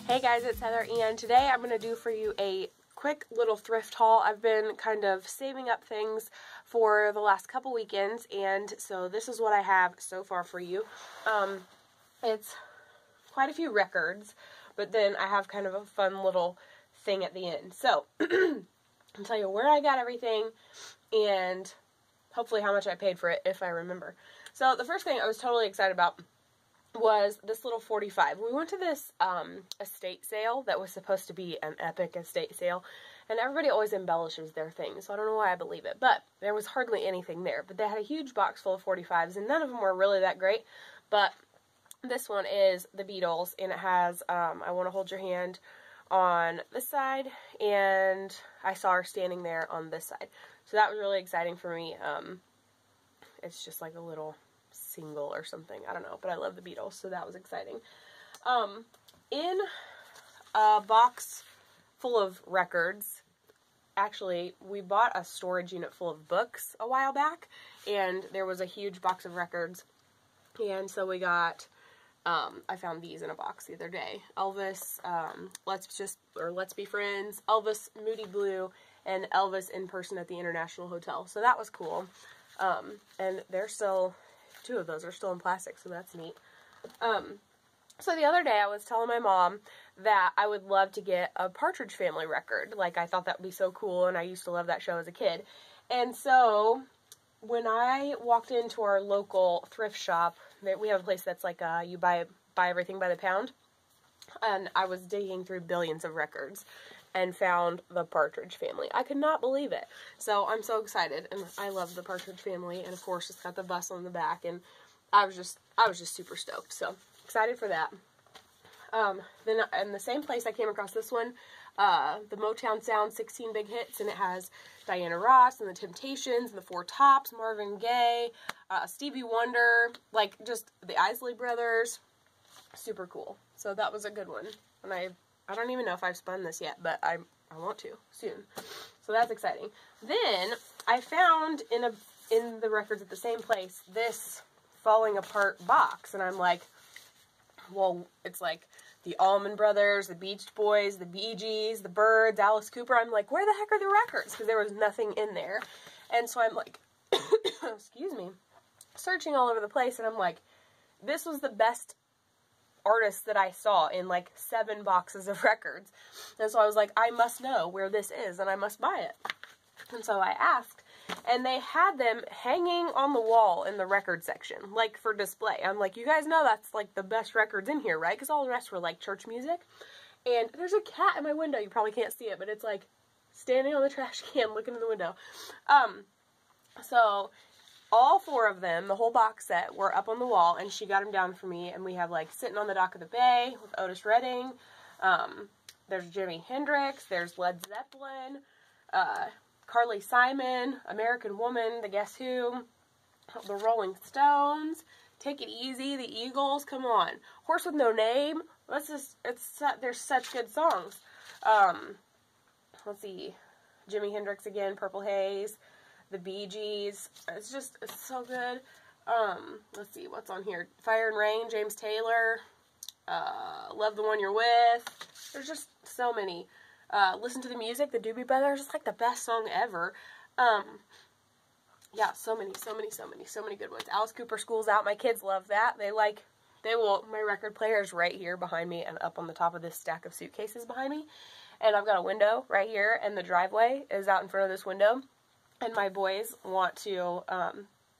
Hey guys, it's Heather, and today I'm going to do for you a quick little thrift haul. I've been kind of saving up things for the last couple weekends, and so this is what I have so far for you. It's quite a few records, but then I have kind of a fun little thing at the end. So, I'll tell you where I got everything, and hopefully how much I paid for it, if I remember. So, the first thing I was totally excited about was this little 45. We went to this estate sale that was supposed to be an epic estate sale, and everybody always embellishes their things, so I don't know why I believe it, but there was hardly anything there. But they had a huge box full of 45s, and none of them were really that great, but this one is the Beatles, and it has I Want to Hold Your Hand on this side, and I saw her standing there on this side, so that was really exciting for me. It's just like a little single or something, I don't know, but I love the Beatles, so that was exciting. In a box full of records, actually, we bought a storage unit full of books a while back, and there was a huge box of records, and so we got, I found these in a box the other day. Elvis, Let's Be Friends, Elvis Moody Blue, and Elvis in Person at the International Hotel, so that was cool. And they're still, two of those are still in plastic, so that's neat. So the other day I was telling my mom that I would love to get a Partridge Family record. Like, I thought that would be so cool, and I used to love that show as a kid. And so when I walked into our local thrift shop, we have a place that's like you buy everything by the pound, and I was digging through billions of records and found the Partridge Family. I could not believe it. So I'm so excited, and I love the Partridge Family, and of course it's got the bus on the back, and I was just super stoked. So excited for that. Then in the same place I came across this one, the Motown Sound 16 Big Hits, and it has Diana Ross and the Temptations and the Four Tops, Marvin Gaye, Stevie Wonder, like just the Isley Brothers. Super cool. So that was a good one, and I don't even know if I've spun this yet, but I want to soon. So that's exciting. Then I found in the records at the same place this Falling Apart box, and I'm like, well, it's like the Allman Brothers, the Beach Boys, the Bee Gees, the Byrds, Alice Cooper. I'm like, where the heck are the records? Because there was nothing in there. And so I'm like, excuse me, searching all over the place, and I'm like, this was the best artists that I saw in like 7 boxes of records. And so I was like, I must know where this is, and I must buy it. And so I asked, and they had them hanging on the wall in the record section, like for display. I'm like, you guys know that's like the best records in here, right? Because all the rest were like church music. And there's a cat in my window. You probably can't see it, but it's like standing on the trash can looking in the window. So all 4 of them, the whole box set, were up on the wall, and she got them down for me, and we have like Sitting on the Dock of the Bay with Otis Redding. There's Jimi Hendrix, there's Led Zeppelin, Carly Simon, American Woman, The Guess Who, the Rolling Stones, Take It Easy, the Eagles, come on, Horse with No Name. There's such good songs. Let's see, Jimi Hendrix again, Purple Haze, the Bee Gees. It's so good. Let's see, what's on here? Fire and Rain, James Taylor, Love the One You're With. There's just so many. Listen to the Music, the Doobie Brothers. It's like the best song ever. Yeah, so many good ones. Alice Cooper, School's Out. My kids love that. My record player is right here behind me and up on the top of this stack of suitcases behind me. And I've got a window right here, and the driveway is out in front of this window. And my boys want to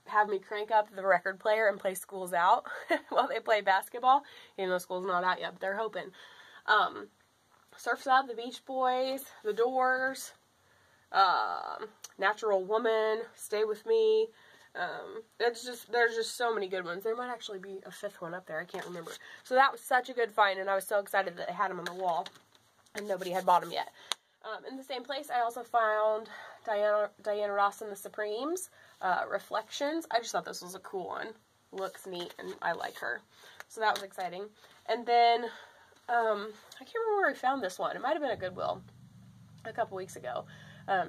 have me crank up the record player and play School's Out while they play basketball. Even though school's not out yet, but they're hoping. Surf's Up, the Beach Boys, The Doors, Natural Woman, Stay With Me. There's just so many good ones. There might actually be a 5th one up there. I can't remember. So that was such a good find, and I was so excited that they had them on the wall, and nobody had bought them yet. In the same place, I also found Diana Ross and the Supremes, Reflections. I just thought this was a cool one. Looks neat, and I like her. So that was exciting. And then, I can't remember where I found this one. It might have been at Goodwill a couple weeks ago.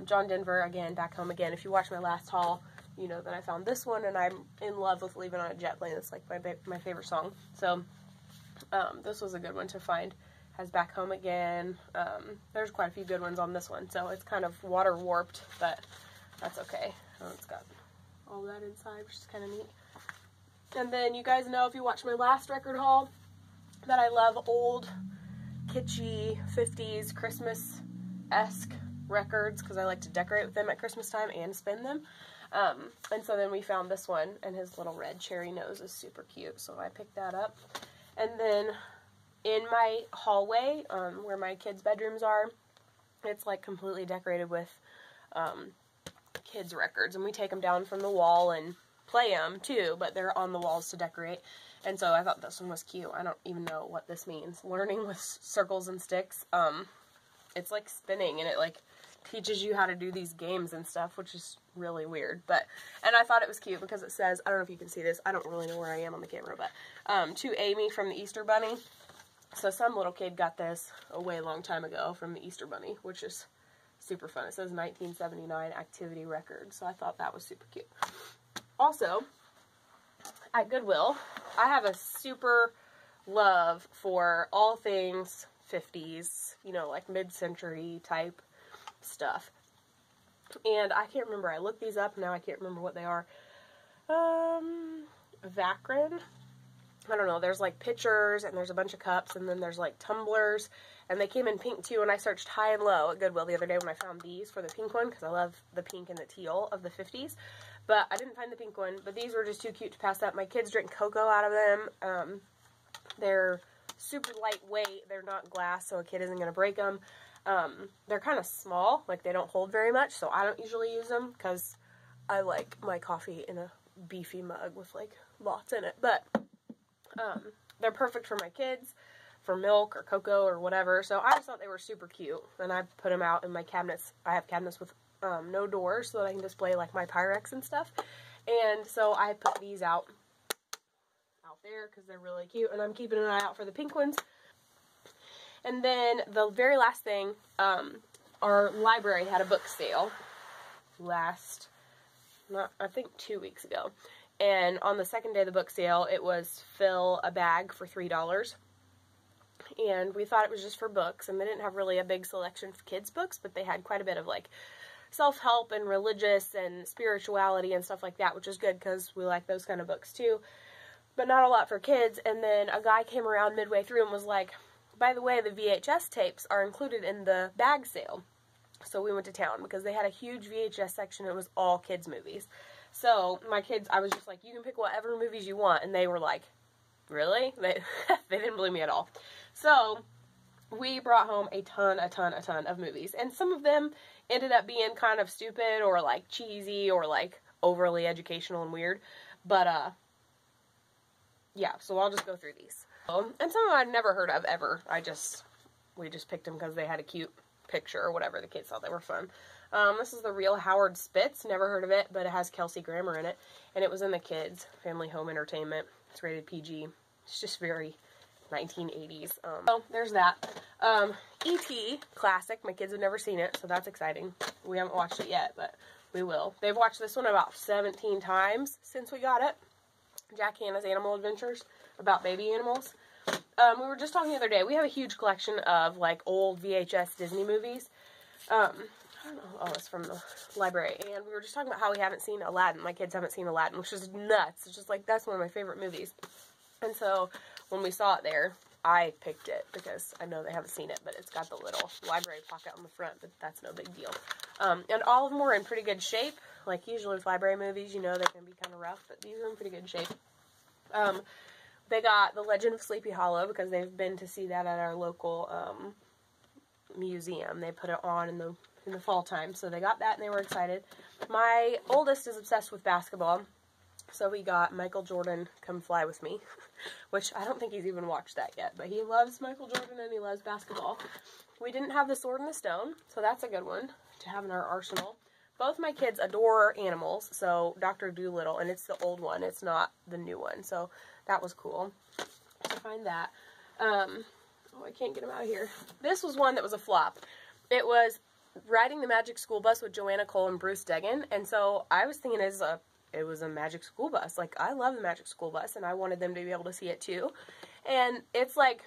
John Denver, again, Back Home Again. If you watched my last haul, you know that I found this one, and I'm in love with Leaving on a Jet Plane. It's like my favorite song. So, this was a good one to find. has Back Home Again. There's quite a few good ones on this one, so it's kind of water warped, but that's okay. Oh, it's got all that inside, which is kind of neat. And then you guys know, if you watched my last record haul, that I love old, kitschy, 50s, Christmas-esque records, because I like to decorate with them at Christmas time and spin them. And so then we found this one, and his little red cherry nose is super cute, so I picked that up. And then in my hallway, where my kids' bedrooms are, it's like completely decorated with kids' records, and we take them down from the wall and play them too, but they're on the walls to decorate. And so I thought this one was cute. I don't even know what this means. Learning with circles and sticks. It's like spinning, and it like teaches you how to do these games and stuff, which is really weird. And I thought it was cute because it says, I don't know if you can see this, I don't really know where I am on the camera, but to Amy from the Easter Bunny. So some little kid got this a way long time ago from the Easter Bunny, which is super fun. It says 1979 activity record, so I thought that was super cute. Also, at Goodwill, I have a super love for all things 50s, you know, like mid-century type stuff. And I can't remember, I looked these up, now I can't remember what they are. Vakrin. I don't know, there's like pitchers, and there's a bunch of cups, and then there's like tumblers, and they came in pink too, and I searched high and low at Goodwill the other day when I found these for the pink one, because I love the pink and the teal of the 50s, but I didn't find the pink one, but these were just too cute to pass up. My kids drink cocoa out of them. They're super lightweight, they're not glass, so a kid isn't going to break them. They're kind of small, like they don't hold very much, so I don't usually use them, because I like my coffee in a beefy mug with like lots in it, but they're perfect for my kids, for milk or cocoa or whatever, so I just thought they were super cute, and I put them out in my cabinets. I have cabinets with no doors so that I can display like my Pyrex and stuff, and so I put these out there because they're really cute, and I'm keeping an eye out for the pink ones. And then the very last thing, our library had a book sale I think 2 weeks ago. And on the second day of the book sale, it was fill a bag for $3. And we thought it was just for books, and they didn't have really a big selection for kids' books, but they had quite a bit of like self-help and religious and spirituality and stuff like that, which is good because we like those kind of books too. But not a lot for kids. And then a guy came around midway through and was like, by the way, the VHS tapes are included in the bag sale. So we went to town because they had a huge VHS section. It was all kids' movies. So my kids, I was just like, you can pick whatever movies you want. And they were like, really? They didn't believe me at all. So we brought home a ton of movies. And some of them ended up being kind of stupid or like cheesy or like overly educational and weird. But yeah, so I'll just go through these. And some of them I'd never heard of ever. We just picked them because they had a cute picture or whatever. The kids thought they were fun. This is the Real Howard Spitz. Never heard of it, but it has Kelsey Grammer in it. And it was in the kids' family home entertainment. It's rated PG. It's just very 1980s. So there's that. E.T. classic. My kids have never seen it, so that's exciting. We haven't watched it yet, but we will. They've watched this one about 17 times since we got it. Jack Hanna's Animal Adventures, about baby animals. We were just talking the other day, we have a huge collection of like old VHS Disney movies. I don't know, oh, it's from the library, and we were just talking about how we haven't seen Aladdin. My kids haven't seen Aladdin, which is nuts. It's just like, that's one of my favorite movies. And so when we saw it there, I picked it because I know they haven't seen it, but it's got the little library pocket on the front, but that's no big deal. And all of them were in pretty good shape. Like usually with library movies, you know, they can be kind of rough, but these are in pretty good shape. They got The Legend of Sleepy Hollow because they've been to see that at our local museum. They put it on in the fall time, so they got that and they were excited. My oldest is obsessed with basketball, so we got Michael Jordan, Come Fly With Me, which I don't think he's even watched that yet, but he loves Michael Jordan and he loves basketball. We didn't have The Sword in the Stone, so that's a good one to have in our arsenal. Both my kids adore animals, so Dr. Dolittle, and it's the old one, it's not the new one, so that was cool to find that. Oh, I can't get him out of here. This was one that was a flop. It was Riding the Magic School Bus with Joanna Cole and Bruce Deggan, and so I was thinking it was a Magic School Bus. Like, I love the Magic School Bus, and I wanted them to be able to see it too. And it's like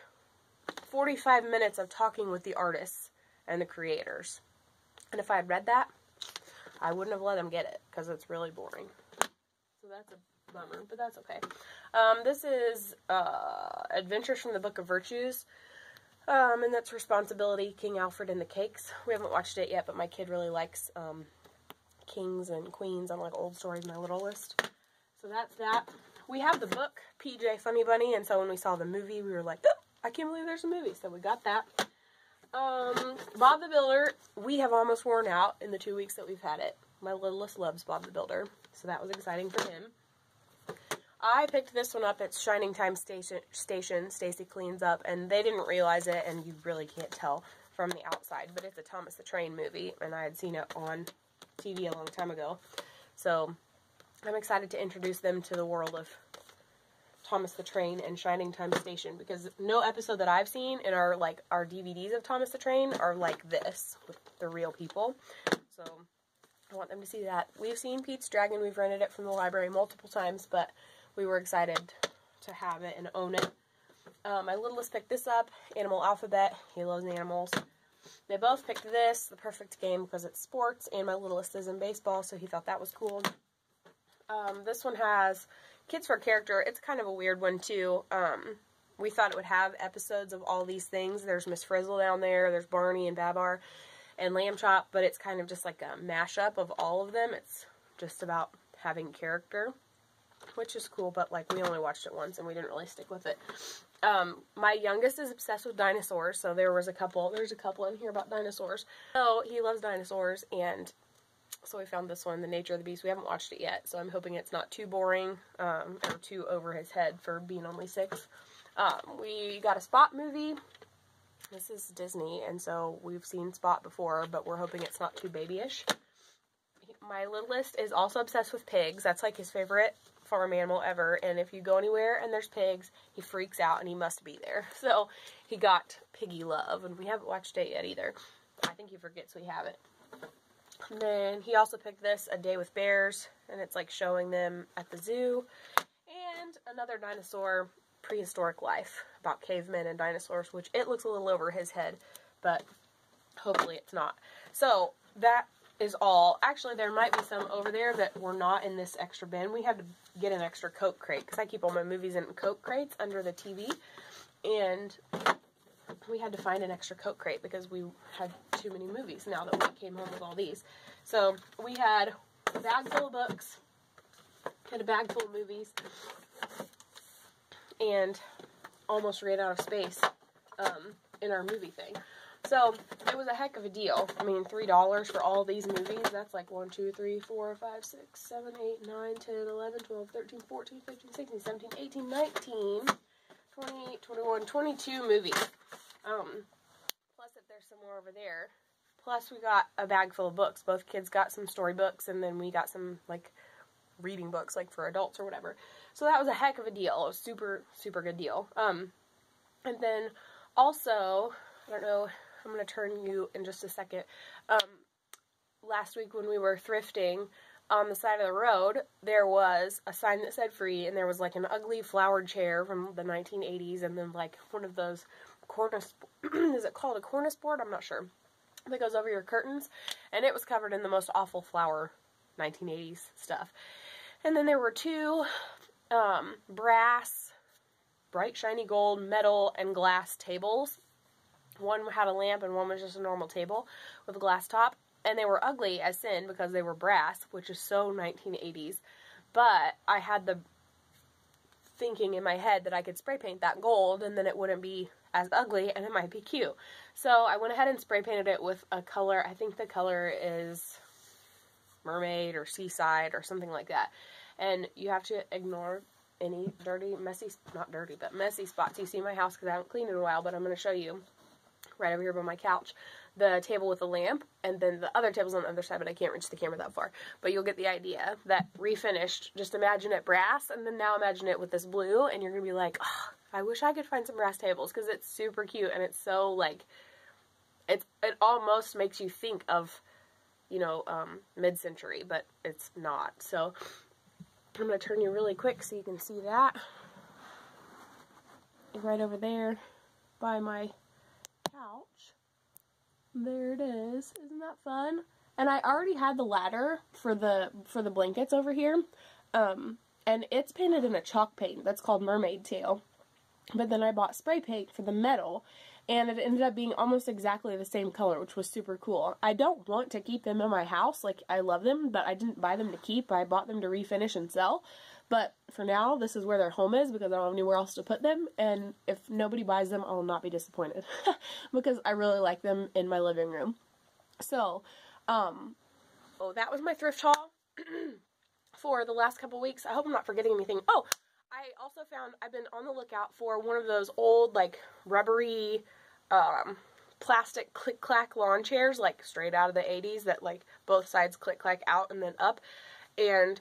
45 minutes of talking with the artists and the creators. And if I had read that, I wouldn't have let them get it, because it's really boring. So that's a bummer, but that's okay. This is Adventures from the Book of Virtues, and that's Responsibility, King Alfred and the Cakes. We haven't watched it yet, but my kid really likes kings and queens on like old stories, my little list. So that's that. We have the book, PJ Funny Bunny, and so when we saw the movie, we were like, oh, I can't believe there's a movie, so we got that. Bob the Builder, we have almost worn out in the 2 weeks that we've had it. My littlest loves Bob the Builder, so that was exciting for him. I picked this one up at Shining Time Station. Stacy cleans up, and they didn't realize it, and you really can't tell from the outside, but it's a Thomas the Train movie, and I had seen it on TV a long time ago. So I'm excited to introduce them to the world of Thomas the Train and Shining Time Station, because no episode that I've seen in our DVDs of Thomas the Train are like this with the real people. So I want them to see that. We've seen Pete's Dragon. We've rented it from the library multiple times, but we were excited to have it and own it. My littlest picked this up, Animal Alphabet. He loves animals. They both picked this, The Perfect Game, because it's sports, and my littlest is in baseball, so he thought that was cool. This one has Kids for Character. It's kind of a weird one, too. We thought it would have episodes of all these things. There's Miss Frizzle down there, there's Barney and Babar, and Lamb Chop, but it's kind of just like a mashup of all of them. It's just about having character, which is cool, but like we only watched it once and we didn't really stick with it. My youngest is obsessed with dinosaurs, so there's a couple in here about dinosaurs. So he loves dinosaurs, and so we found this one, The Nature of the Beast. We haven't watched it yet, so I'm hoping it's not too boring, or too over his head for being only 6. We got a Spot movie. This is Disney, and so we've seen Spot before, but we're hoping it's not too babyish. My littlest is also obsessed with pigs. That's like his favorite farm animal ever, and if you go anywhere and there's pigs, he freaks out and he must be there. So he got Piggy Love, and we haven't watched it yet either. I think he forgets we have it. And then he also picked this, A Day with Bears, and it's like showing them at the zoo. And another dinosaur, Prehistoric Life, about cavemen and dinosaurs, which it looks a little over his head, but hopefully it's not. So that is all. Actually, there might be some over there that were not in this extra bin. We had to get an extra Coke crate, because I keep all my movies in Coke crates under the TV, and we had to find an extra Coke crate because we had too many movies now that we came home with all these. So we had a bag full of books, had a bag full of movies, and almost ran out of space in our movie thing. So it was a heck of a deal. I mean, $3 for all these movies, that's like 1, 2, 3, 4, 5, 6, 7, 8, 9, 10, 11, 12, 13, 14, 15, 16, 17, 18, 19, 20, 21, 22 movies. Plus if there's some more over there. Plus we got a bag full of books. Both kids got some storybooks, and then we got some like reading books like for adults or whatever. So that was a heck of a deal. It was super, super good deal. And then also, I don't know, I'm going to turn you in just a second. Last week when we were thrifting, on the side of the road, there was a sign that said free, and there was like an ugly flowered chair from the 1980s, and then like one of those cornice, is it called a cornice board? I'm not sure. That goes over your curtains, and it was covered in the most awful flower 1980s stuff. And then there were 2 brass, bright shiny gold, metal, and glass tables. One had a lamp and one was just a normal table with a glass top. And they were ugly as sin because they were brass, which is so 1980s. But I had the thinking in my head that I could spray paint that gold and then it wouldn't be as ugly and it might be cute. So I went ahead and spray painted it with a color. I think the color is Mermaid or Seaside or something like that. And you have to ignore any dirty, messy, not dirty, but messy spots you see in my house because I haven't cleaned it in a while, but I'm going to show you right over here by my couch. The table with the lamp, and then the other table's on the other side, but I can't reach the camera that far. But you'll get the idea. That refinished, just imagine it brass, and then now imagine it with this blue, and you're going to be like, oh, I wish I could find some brass tables, because it's super cute, and it's so, like, it almost makes you think of, you know, mid-century, but it's not. So, I'm going to turn you really quick so you can see that. Right over there. by my couch. There it is. Isn't that fun? And I already had the ladder for the blankets over here. And it's painted in a chalk paint that's called Mermaid Tail. But then I bought spray paint for the metal, and it ended up being almost exactly the same color, which was super cool. I don't want to keep them in my house. Like, I love them, but I didn't buy them to keep. I bought them to refinish and sell. But for now, this is where their home is because I don't have anywhere else to put them. And if nobody buys them, I will not be disappointed because I really like them in my living room. So, oh, that was my thrift haul for the last couple weeks. I hope I'm not forgetting anything. Oh, I also found, I've been on the lookout for one of those old, like, rubbery, plastic click-clack lawn chairs, like, straight out of the 80s that, like, both sides click-clack out and then up. And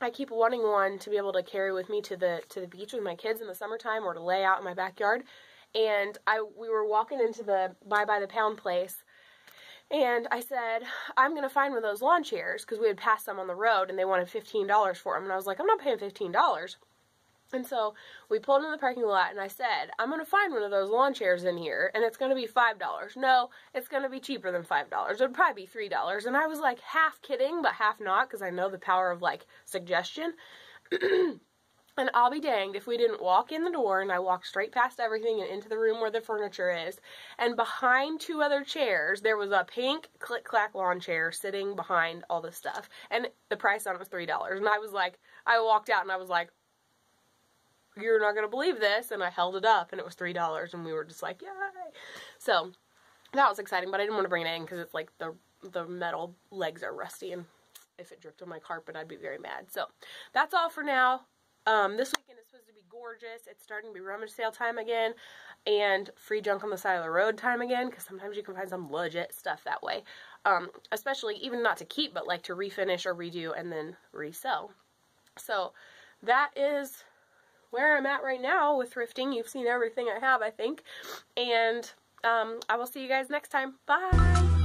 I keep wanting one to be able to carry with me to the beach with my kids in the summertime or to lay out in my backyard. And we were walking into the Buy by the Pound place, and I said, I'm going to find one of those lawn chairs, because we had passed some on the road, and they wanted $15 for them. And I was like, I'm not paying $15. And so we pulled in the parking lot, and I said, I'm going to find one of those lawn chairs in here, and it's going to be $5. No, it's going to be cheaper than $5. It would probably be $3. And I was like half kidding, but half not, because I know the power of, like, suggestion. And I'll be danged if we didn't walk in the door, and I walked straight past everything and into the room where the furniture is. And behind two other chairs, there was a pink click-clack lawn chair sitting behind all this stuff. And the price on it was $3. And I was like, I walked out and I was like, you're not going to believe this. And I held it up and it was $3. And we were just like, yay. So that was exciting, but I didn't want to bring it in because it's like the metal legs are rusty. And if it dripped on my carpet, I'd be very mad. So that's all for now. This weekend is supposed to be gorgeous. It's starting to be rummage sale time again, and free junk on the side of the road time again, because sometimes you can find some legit stuff that way. Especially, even not to keep, but like to refinish or redo and then resell. So, that is where I'm at right now with thrifting. You've seen everything I have, I think. And, I will see you guys next time. Bye!